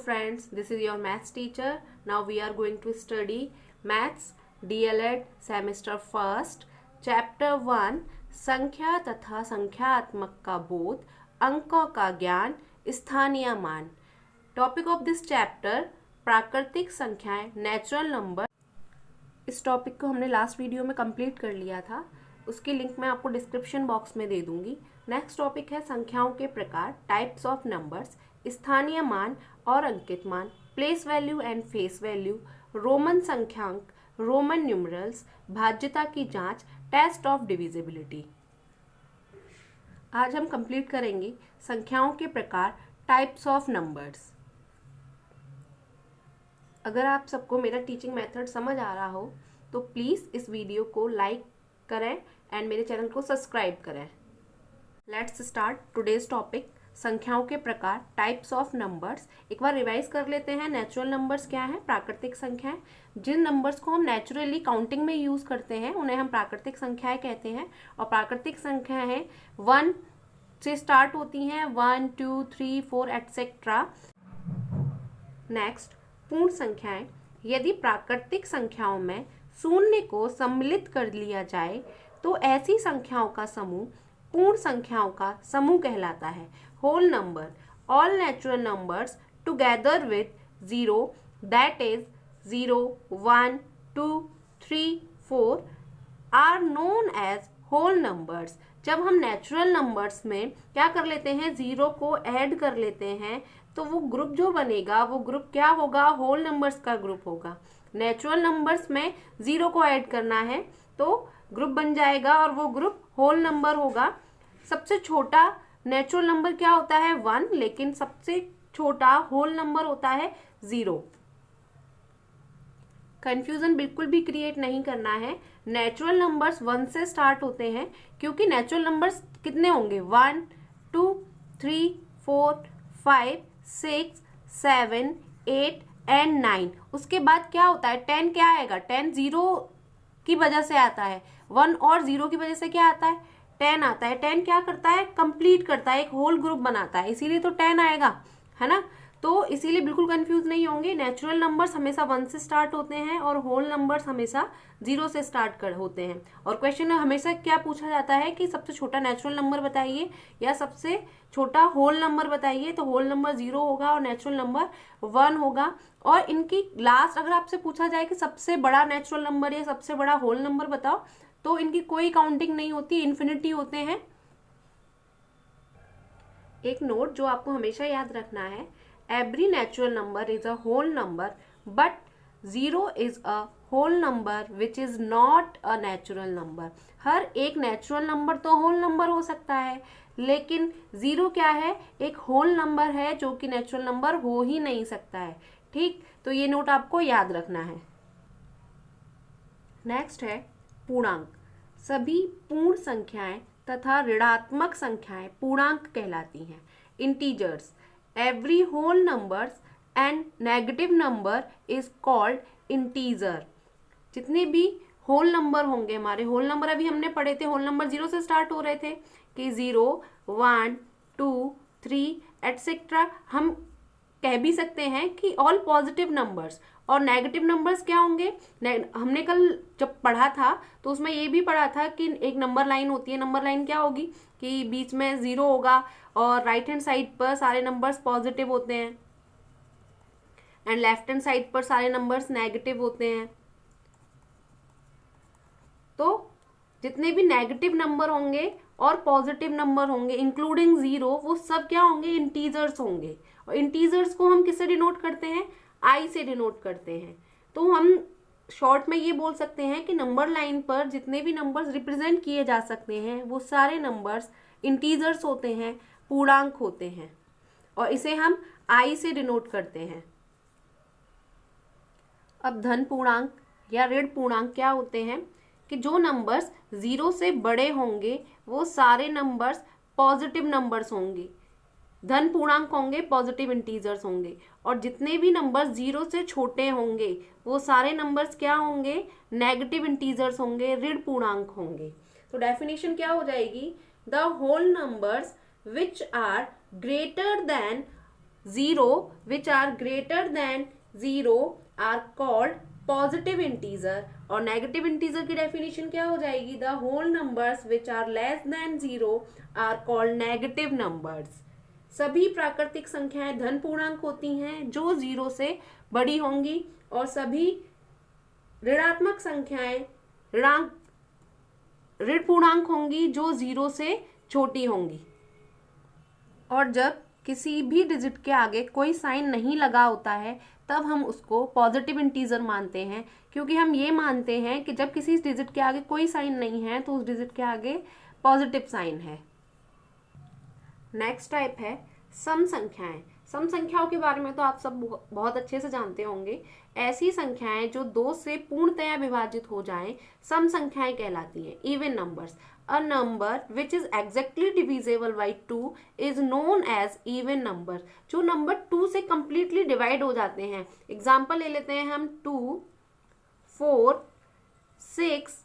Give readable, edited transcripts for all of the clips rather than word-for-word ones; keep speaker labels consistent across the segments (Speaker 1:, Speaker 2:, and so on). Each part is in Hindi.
Speaker 1: friends, this is your maths teacher. Now we are going to study maths DLED semester first, chapter 1 संख्या तथा संख्यात्मक का बोध, अंकों का ज्ञान, स्थानीय मान. टॉपिक ऑफ दिस चैप्टर प्राकृतिक संख्याएं, नेचुरल नंबर. इस टॉपिक को हमने लास्ट वीडियो में कंप्लीट कर लिया था, उसकी लिंक मैं आपको डिस्क्रिप्शन बॉक्स में दे दूंगी. नेक्स्ट टॉपिक है संख्याओं के प्रकार, टाइप्स ऑफ नंबर्स, स्थानीय मान और अंकित मान, place value and face value, Roman संख्यांक, रोमन न्यूमरल्स, भाज्यता की जांच, टेस्ट ऑफ डिविजिबिलिटी. आज हम कंप्लीट करेंगे संख्याओं के प्रकार, टाइप्स ऑफ नंबर्स. अगर आप सबको मेरा टीचिंग मेथड समझ आ रहा हो तो प्लीज़ इस वीडियो को लाइक करें एंड मेरे चैनल को सब्सक्राइब करें. लेट्स स्टार्ट टुडेज टॉपिक, संख्याओं के प्रकार, टाइप्स ऑफ नंबर्स. एक बार रिवाइज कर लेते हैं. नेचुरल नंबर्स क्या है? प्राकृतिक संख्याएं. जिन नंबर्स को हम नेचुरली काउंटिंग में यूज करते हैं उन्हें हम प्राकृतिक संख्याएं कहते हैं. और प्राकृतिक संख्याएं 1 से स्टार्ट होती हैं, 1 2 3 4 एटसेट्रा. नेक्स्ट, पूर्ण संख्याएं. यदि प्राकृतिक संख्याओं में शून्य को सम्मिलित कर लिया जाए तो ऐसी संख्याओं का समूह पूर्ण संख्याओं का समूह कहलाता है. Whole number, all natural numbers together with 0, that is 0 1 2 3 4 are known as whole numbers. जब हम नेचुरल नंबर्स में क्या कर लेते हैं, 0 को ऐड कर लेते हैं तो वो ग्रुप जो बनेगा वो ग्रुप क्या होगा? होल नंबर्स का ग्रुप होगा. नेचुरल नंबर्स में 0 को ऐड करना है तो ग्रुप बन जाएगा और वो ग्रुप होल नंबर होगा. सबसे छोटा नेचुरल नंबर क्या होता है? 1, लेकिन सबसे छोटा होल नंबर होता है 0. कंफ्यूजन बिल्कुल भी क्रिएट नहीं करना है. नेचुरल नंबर्स 1 से स्टार्ट होते हैं क्योंकि नेचुरल नंबर्स कितने होंगे? 1 2 3 4 5 6 7 8 एंड 9. उसके बाद क्या होता है? 10 क्या आएगा? 10 0 की वजह से आता है. 1 और 0 की वजह से क्या आता है? 10 आता है. 10 क्या करता है? कंप्लीट करता है, एक होल ग्रुप बनाता है, इसीलिए तो 10 आएगा, है ना. तो इसीलिए बिल्कुल कंफ्यूज नहीं होंगे. नेचुरल नंबर्स हमेशा 1 से स्टार्ट होते हैं और होल नंबर्स हमेशा 0 से स्टार्ट होते हैं. और क्वेश्चन हमेशा क्या पूछा जाता है कि सबसे छोटा नेचुरल नंबर बताइए या सबसे छोटा होल नंबर बताइए. तो होल नंबर 0 होगा और नेचुरल नंबर 1 होगा. और इनकी लास्ट अगर आपसे पूछा जाए कि सबसे बड़ा नेचुरल नंबर या सबसे बड़ा होल नंबर बताओ तो इनकी कोई काउंटिंग नहीं होती, इन्फिनिटी होते हैं. एक नोट जो आपको हमेशा याद रखना है, every natural number is a whole number but 0 is a whole number which is not a natural number. हर एक नेचुरल नंबर तो होल नंबर हो सकता है लेकिन 0 क्या है? एक होल नंबर है जो कि नेचुरल नंबर हो ही नहीं सकता है. ठीक, तो ये नोट आपको याद रखना है. नेक्स्ट है पूर्णांक. सभी पूर्ण संख्याएं तथा ऋणात्मक संख्याएं पूर्णांक कहलाती हैं. Integers, every whole numbers and negative number is called integer. जितने भी होल नंबर होंगे, हमारे होल नंबर अभी हमने पढ़े थे, होल नंबर 0 से स्टार्ट हो रहे थे कि 0 1 2 3 एटसेट्रा. हम कह भी सकते हैं कि ऑल पॉजिटिव नंबर्स. और नेगेटिव नंबर्स क्या होंगे? हमने कल जब पढ़ा था तो उसमें ये भी पढ़ा था कि एक नंबर लाइन होती है. नंबर लाइन क्या होगी कि बीच में 0 होगा और राइट हैंड साइड पर सारे नंबर्स पॉजिटिव होते हैं एंड लेफ्ट हैंड साइड पर सारे नंबर्स नेगेटिव होते हैं. तो जितने भी नेगेटिव नंबर होंगे और पॉजिटिव नंबर होंगे इंक्लूडिंग 0, वो सब क्या होंगे? इंटीजर्स होंगे. और इंटीजर्स को हम किससे डिनोट करते हैं? आई से डिनोट करते हैं. तो हम शॉर्ट में ये बोल सकते हैं कि नंबर लाइन पर जितने भी नंबर्स रिप्रेजेंट किए जा सकते हैं वो सारे नंबर्स इंटीजर्स होते हैं, पूर्णांक होते हैं और इसे हम आई से डिनोट करते हैं. अब धन पूर्णांक या ऋण पूर्णांक क्या होते हैं कि जो नंबर्स 0 से बड़े होंगे वो सारे नंबर्स पॉजिटिव नंबर्स होंगे. धन पूर्णांक होंगे, पॉजिटिव इंटीजर्स होंगे. और जितने भी नंबर्स 0 से छोटे होंगे वो सारे नंबर्स क्या होंगे? नेगेटिव इंटीजर्स होंगे, ऋण पूर्णांक होंगे. तो डेफिनेशन क्या हो जाएगी? The whole numbers which are greater than 0 which are greater than 0 are called positive integer. और नेगेटिव इंटीजर की डेफिनेशन क्या हो जाएगी? The whole numbers which are less than 0 are called negative numbers. सभी प्राकृतिक संख्याएं धन पूर्णांक होती हैं जो 0 से बड़ी होंगी, और सभी ऋणात्मक संख्याएं ऋण पूर्णांक होंगी जो 0 से छोटी होंगी। और जब किसी भी डिजिट के आगे कोई साइन नहीं लगा होता है तब हम उसको पॉजिटिव इंटीजर मानते हैं, क्योंकि हम ये मानते हैं कि जब किसी डिजिट के आगे कोई साइन नहीं है तो उस डिजिट के आगे पॉजिटिव साइन है। नेक्स्ट टाइप है सम संख्याएं। सम संख्याओं के बारे में तो आप सब बहुत अच्छे से जानते होंगे। ऐसी संख्याएं जो 2 से पूर्णतया विभाजित हो जाएं सम संख्याएं कहलाती हैं। Even numbers. A number which is exactly divisible by 2 is known as even number। जो नंबर 2 से completely divide हो जाते हैं, एग्जाम्पल ले लेते हैं हम 2, 4, 6,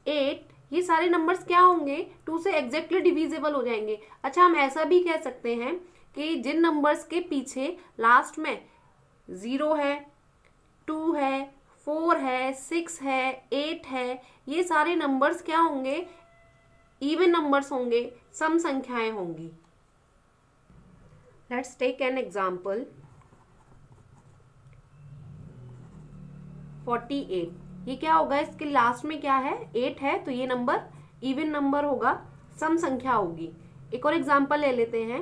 Speaker 1: 8, ये सारे नंबर्स क्या होंगे? 2 से exactly divisible हो जाएंगे। अच्छा, हम ऐसा भी कह सकते हैं कि जिन नंबर्स के पीछे लास्ट में 0 है, 2 है, 4 है, 6 है, 8 है, ये सारे नंबर्स क्या होंगे? इवन नंबर्स होंगे, सम संख्याएं होंगी। Let's take an example 48। ये क्या होगा? इसके लास्ट में क्या है? 8 है, तो ये नंबर इवन नंबर होगा, सम संख्या होगी। एक और एग्जाम्पल ले लेते हैं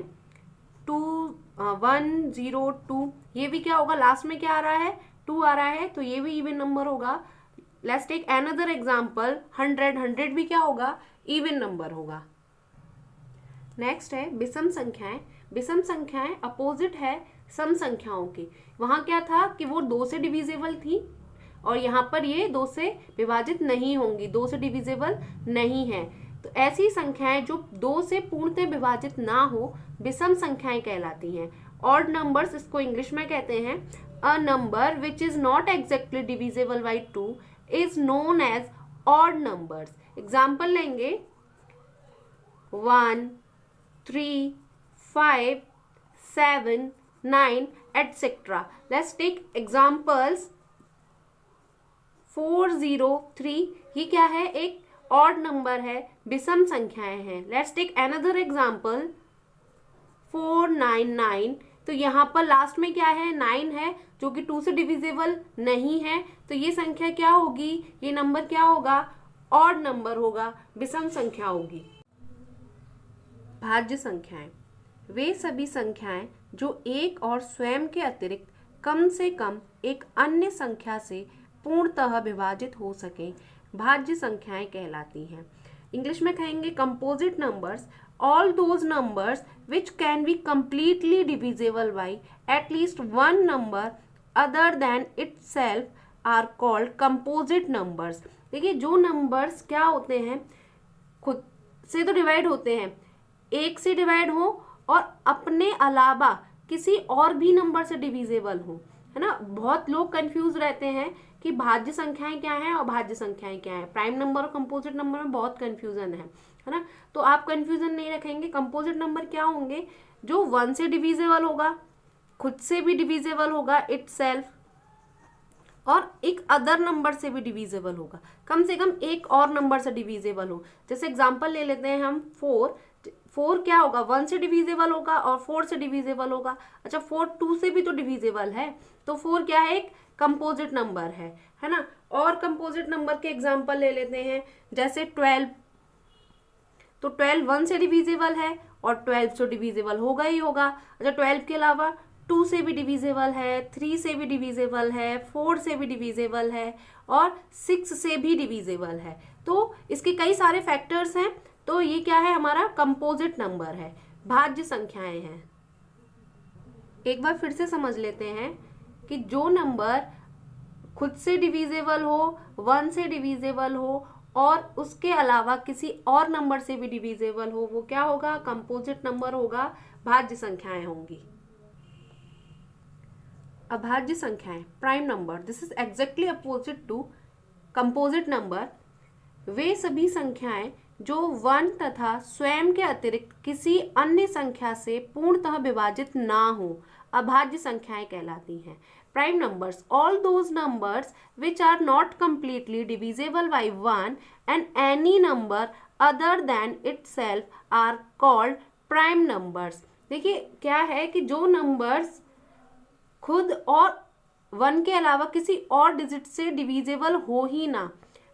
Speaker 1: 102। ये भी क्या होगा? लास्ट में क्या आ रहा है? 2 आ रहा है, तो ये भी इवन नंबर होगा। लेट्स टेक अनदर एग्जाम्पल 100 भी क्या होगा? इवन नंबर होगा। नेक्स्ट है विषम संख्याएं। विषम संख्याएं अपोजिट है सम संख्याओं की। वहां क्या था कि वो 2 से डिविजिबल थी, और यहाँ पर ये 2 से विभाजित नहीं होंगी, 2 से डिविजिबल नहीं है। तो ऐसी संख्याएं जो 2 से पूर्णतः विभाजित ना हो विषम संख्याएं कहलाती हैं। ऑड नंबर्स इसको इंग्लिश में कहते हैं। A number which is not exactly divisible by 2 is known as odd numbers. Example लेंगे 1, 3, 5, 7, 9 एटसेट्रा। Let's take examples 403। ये क्या है? एक ऑड नंबर है, विषम संख्याएं हैं। Let's take another example 499। तो यहाँ पर लास्ट में क्या है? 9 है, जो कि 2 से डिविजिबल नहीं है, तो ये संख्या क्या होगी? ये नंबर क्या होगा? ऑड नंबर होगा, विषम संख्या होगी। भाज्य संख्याएं। वे सभी संख्याएं जो एक और स्वयं के अतिरिक्त कम से कम एक अन्य संख्या से पूर्णतः विभाजित हो सके भाज्य संख्याएं कहलाती हैं। इंग्लिश में कहेंगे composite numbers. All those numbers which can be completely divisible by at least one number other than itself are called composite numbers। देखिए, जो नंबर्स क्या होते हैं, खुद से तो डिवाइड होते हैं, एक से डिवाइड हो और अपने अलावा किसी और भी नंबर से डिविजिबल हो, है ना। बहुत लोग कंफ्यूज रहते हैं कि भाज्य संख्याएं क्या हैं और भाज्य संख्याएं क्या हैं। प्राइम नंबर और कंपोजिट नंबर में बहुत कंफ्यूजन है ना। तो आप कंफ्यूजन नहीं रखेंगे। कंपोजिट नंबर क्या होंगे? जो 1 से डिविजिबल होगा, खुद से भी डिविजिबल होगा इटसेल्फ, और एक अदर नंबर से भी डिविजिबल होगा, कम से कम एक और नंबर से डिविजिबल हो। जैसे एग्जांपल ले लेते हैं हम 4 क्या होगा? 1 से डिविजिबल होगा और 4 से डिविजिबल होगा। अच्छा, 4 2 से भी तो डिविजिबल है, तो 4 क्या है? एक कंपोजिट नंबर है ना। और कंपोजिट नंबर के एग्जांपल ले लेते हैं, जैसे 12। तो 12 1 से डिविजिबल है और 12 से डिविजिबल होगा ही होगा। अच्छा, 12 के अलावा 2 से भी डिविजिबल है, 3 से भी डिविजिबल है, 4 से भी डिविजिबल है और 6 से भी डिविजिबल है। तो इसके कई सारे फैक्टर्स हैं। तो ये क्या है? हमारा कंपोजिट नंबर है, भाज्य संख्याएं हैं। एक बार फिर से समझ लेते हैं कि जो नंबर खुद से डिविजिबल हो, 1 से डिविजिबल हो और उसके अलावा किसी और नंबर से भी डिविजिबल हो, वो क्या होगा? कंपोजिट नंबर होगा, भाज्य संख्याएं होंगी। अभाज्य संख्याएं, prime number, this is exactly opposite to composite number. वे सभी संख्याएं जो 1 तथा स्वयं के अतिरिक्त किसी अन्य संख्या से पूर्णतः विभाजित ना हो, अभाज्य संख्याएं कहलाती हैं। Prime numbers, all those numbers which are not completely divisible by 1 and any number other than itself are called prime numbers. देखिए क्या है कि जो नंबर्स खुद और 1 के अलावा किसी और डिजिट से डिविजिबल हो ही ना।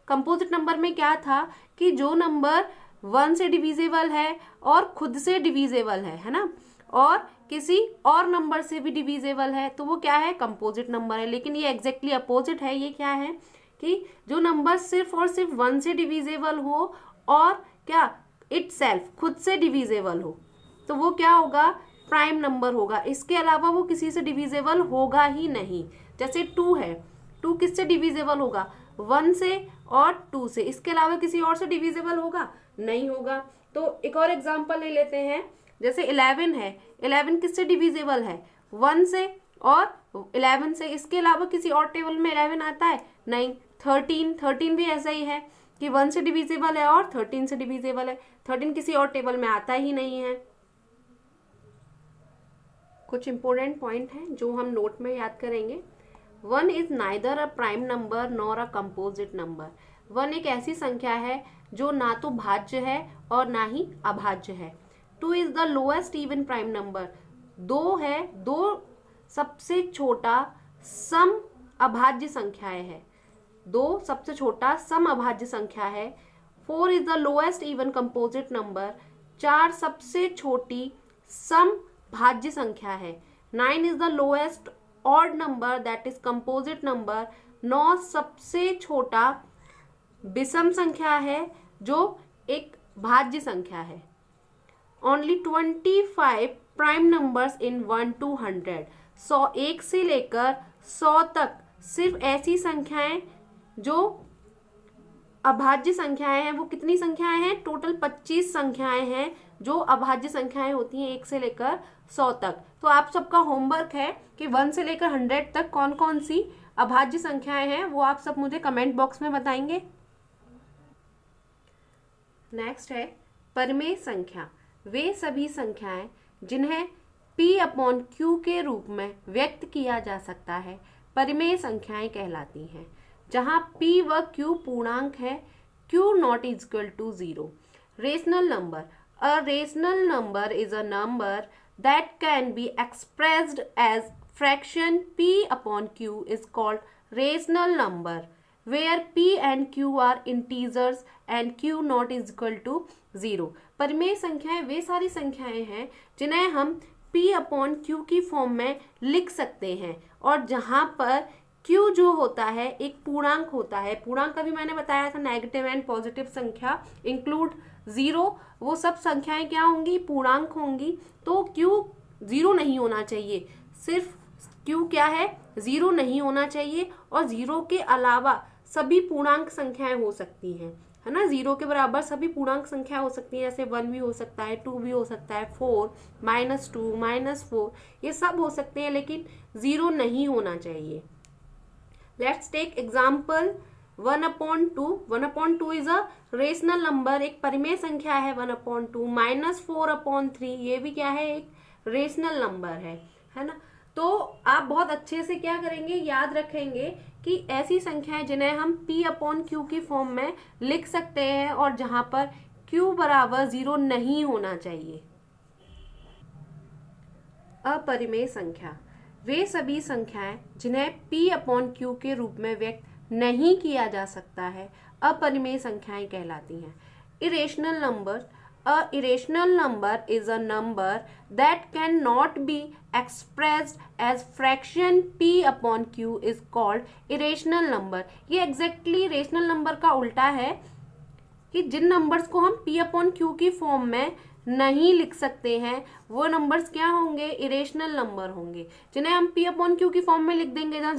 Speaker 1: कंपोजिट नंबर में क्या था कि जो नंबर 1 से डिविजिबल है और खुद से डिविजिबल है ना, और किसी और नंबर से भी डिविजिबल है, तो वो क्या है, कंपोजिट नंबर है। लेकिन ये एग्जैक्टली अपोजिट है। ये क्या है कि जो नंबर सिर्फ और सिर्फ 1 से डिविजिबल हो और क्या इटसेल्फ खुद से डिविजिबल हो, तो वो क्या होगा, प्राइम नंबर होगा। इसके अलावा वो किसी से डिविजिबल होगा ही नहीं। जैसे 2 है, 2 किससे डिविजिबल होगा, 1 से और 2 से। इसके अलावा किसी और से डिविजिबल होगा, नहीं होगा। तो एक और एग्जांपल ले लेते हैं। जैसे 11 है, 11 किससे डिविजिबल है, 1 से और 11 से। इसके अलावा किसी और टेबल में 11 आता है, नहीं। 13 भी ऐसा ही है कि 1 से डिविजिबल है और 13 से डिविजिबल है। 13 किसी और टेबल में आता ही नहीं है। कुछ इंपॉर्टेंट पॉइंट हैं जो हम नोट में याद करेंगे। 1 is neither a prime number nor a composite number. 1 एक ऐसी संख्या है जो ना तो भाज्य है और ना ही अभाज्य है। 2 is the lowest even prime number. 2 है, 2 सबसे छोटा सम अभाज्य संख्याएं है। 2 सबसे छोटा सम अभाज्य संख्या है। 4 is the lowest even composite number. 4 सबसे छोटी सम भाज्य संख्या है। 9 is the lowest odd number that is composite number. 9 सबसे छोटा विषम संख्या है जो एक भाज्य संख्या है। Only 25 prime numbers in 1 to 100। 1 से लेकर 100 तक सिर्फ ऐसी संख्याएं जो अभाज्य संख्याएं हैं। वो कितनी संख्याएं हैं, टोटल 25 संख्याएं हैं जो अभाज्य संख्याएं होती हैं 1 से लेकर 100 तक। तो आप सबका होमवर्क है कि 1 से लेकर 100 तक कौन कौन सी अभाज्य संख्याएं हैं, वो आप सब मुझे कमेंट बॉक्स में बताएंगे। नेक्स्ट है परिमेय संख्या। वे सभी संख्याएं जिन्हें P/Q के रूप में व्यक्त किया जा सकता है परिमेय संख्याएं कहलाती हैं। जहां P व Q पूर्णांक है, Q not is equal to 0। Rational number. A rational number is a number that can be expressed as fraction P/Q is called rational number where P and Q are integers and Q not is equal to 0। परिमेय संख्याएं वे सारी संख्याएं हैं जिन्हें हम P/Q की फॉर्म में लिख सकते हैं और जहां पर Q जो होता है एक पूर्णांक होता है। पूर्णांक का भी मैंने बताया था, नेगेटिव एंड पॉजिटिव संख्या इंक्लूड 0, वो सब संख्याएं क्या होंगी, पूर्णांक होंगी। तो Q 0 नहीं होना चाहिए, सिर्फ Q क्या है, 0 नहीं होना चाहिए। और 0 के अलावा सभी पूर्णांक संख्याएं हो सकती हैं, है ना। 0 के बराबर सभी पूर्णांक संख्या हो सकती है। जैसे 1 भी हो सकता है, 2 भी हो सकता है, 4, -2, -4, ये सब हो सकते हैं, लेकिन 0 नहीं होना चाहिए। Let's take example 1/2। 1/2 is a rational number, एक परिमेय संख्या है 1/2। -4/3 ये भी क्या है, एक रेशनल नंबर है ना। तो आप बहुत अच्छे से क्या करेंगे, याद रखेंगे कि ऐसी संख्याएं जिन्हें हम P/Q की फॉर्म में लिख सकते हैं और जहां पर Q बराबर 0 नहीं होना चाहिए। अपरिमेय संख्या। वे सभी संख्याएं जिन्हें P/Q के रूप में व्यक्त नहीं किया जा सकता है अपरिमेय संख्याएं कहलाती हैं। Irrational number. A irrational number is a number that cannot be expressed as fraction P/Q is called irrational number। ये exactly rational number का उल्टा है कि जिन नंबर्स को हम P/Q की फॉर्म में नहीं लिख सकते हैं वो नंबर्स क्या होंगे, इरेशनल नंबर होंगे। जिन्हें हम P/Q की फॉर्म में लिख देंगे, जहाँ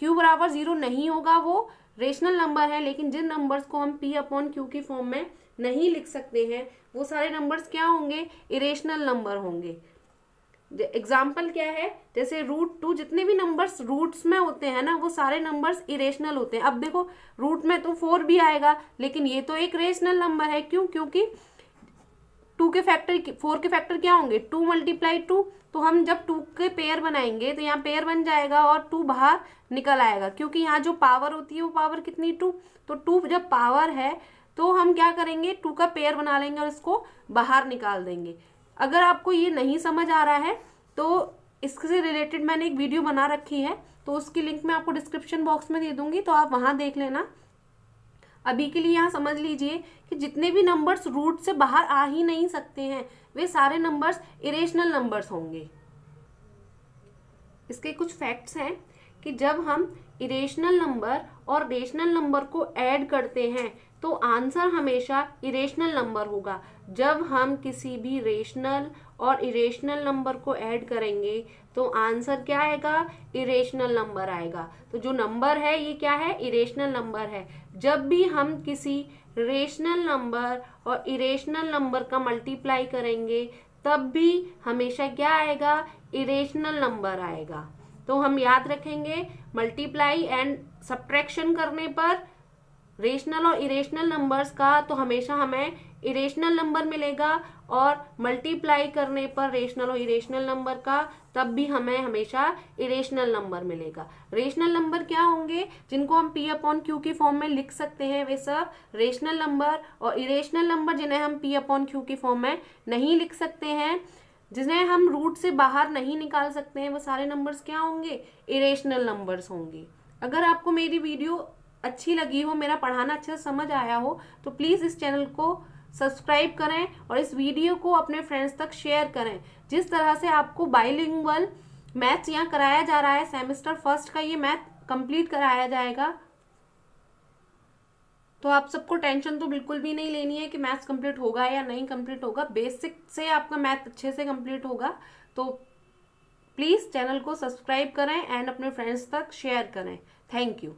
Speaker 1: Q बराबर 0 नहीं होगा, वो रेशनल नंबर है। लेकिन जिन नंबर्स को हम P/Q की फॉर्म में नहीं लिख सकते हैं वो सारे नंबर्स क्या होंगे, इरेशनल नंबर होंगे। एग्जाम्पल क्या है, जैसे √2, जितने भी नंबर्स रूट्स में होते हैं ना वो सारे नंबर्स इरेशनल होते हैं। अब देखो रूट में तो 4 भी आएगा, लेकिन ये तो एक रेशनल नंबर है। क्यों, क्योंकि 2 के फैक्टर 4 के फैक्टर क्या होंगे 2 × 2, तो हम जब 2 के पेयर बनाएंगे तो यहाँ पेयर बन जाएगा और 2 बाहर निकल आएगा, क्योंकि यहाँ जो पावर होती है वो पावर कितनी 2, तो 2 जब पावर है तो हम क्या करेंगे 2 का पेयर बना लेंगे और इसको बाहर निकाल देंगे। अगर आपको ये नहीं समझ आ रहा है तो इससे रिलेटेड मैंने एक वीडियो बना रखी है, तो उसकी लिंक मैं आपको डिस्क्रिप्शन बॉक्स में दे दूंगी, तो आप वहां देख लेना। अभी के लिए यहाँ समझ लीजिए कि जितने भी नंबर्स रूट से बाहर आ ही नहीं सकते हैं वे सारे नंबर्स इरेशनल नंबर्स होंगे। इसके कुछ फैक्ट्स हैं कि जब हम इरेशनल नंबर और रेशनल नंबर को ऐड करते हैं तो आंसर हमेशा इरेशनल नंबर होगा। जब हम किसी भी रेशनल और इरेशनल नंबर को ऐड करेंगे तो आंसर क्या आएगा इरेशनल नंबर आएगा। तो जो नंबर है ये क्या है इरेशनल नंबर है। जब भी हम किसी रेशनल नंबर और इरेशनल नंबर का मल्टीप्लाई करेंगे तब भी हमेशा क्या आएगा इरेशनल नंबर आएगा। तो हम याद रखेंगे मल्टीप्लाई एंड सब्ट्रैक्शन करने पर रेशनल और इरेशनल नंबर्स का तो हमेशा हमें इरेशनल नंबर मिलेगा, और मल्टीप्लाई करने पर रेशनल और इरेशनल नंबर का तब भी हमें हमेशा इरेशनल नंबर मिलेगा। रेशनल नंबर क्या होंगे जिनको हम P/Q की फॉर्म में लिख सकते हैं वे सब रेशनल नंबर, और इरेशनल नंबर जिन्हें हम P/Q की फॉर्म में नहीं लिख सकते हैं, जिन्हें हम रूट से बाहर नहीं निकाल सकते हैं, वो सारे नंबर्स क्या होंगे इरेशनल नंबर्स होंगे। अगर आपको मेरी वीडियो अच्छी लगी हो, मेरा पढ़ाना अच्छे से समझ आया हो, तो प्लीज़ इस चैनल को सब्सक्राइब करें और इस वीडियो को अपने फ्रेंड्स तक शेयर करें। जिस तरह से आपको बाइलिंगुअल मैथ्स यहाँ कराया जा रहा है, सेमेस्टर फर्स्ट का ये मैथ कंप्लीट कराया जाएगा, तो आप सबको टेंशन तो बिल्कुल भी नहीं लेनी है कि मैथ्स कंप्लीट होगा या नहीं कंप्लीट होगा। बेसिक से आपका मैथ अच्छे से कंप्लीट होगा। तो प्लीज़ चैनल को सब्सक्राइब करें एंड अपने फ्रेंड्स तक शेयर करें। Thank you.